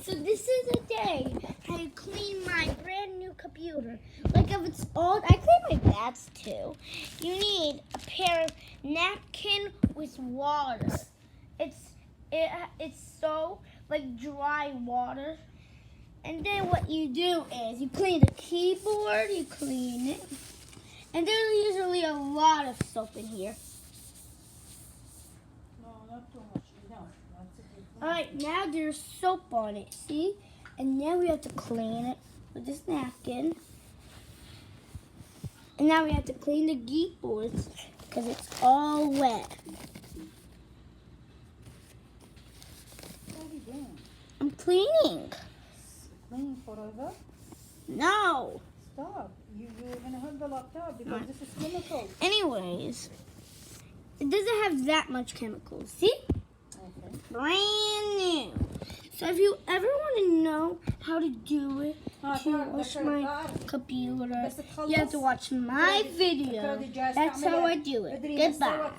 So this is a day I clean my brand new computer. Like if it's old, I clean my bats too. You need a pair of napkin with water. It's so like dry water. And then what you do is you clean the keyboard, you clean it. And there's usually a lot of soap in here. No, not too much. Enough. That's a good one. Alright, now there's soap on it, see? And now we have to clean it with this napkin. And now we have to clean the keyboards because it's all wet. What are you doing? I'm cleaning. Cleaning forever? No. Stop. You're going to hurt the laptop because this is chemical. Anyways, it doesn't have that much chemicals. See? Okay. Brand new. So if you ever want to know how to do it, to wash my computer, you have to watch my video. That's how I do it. Goodbye.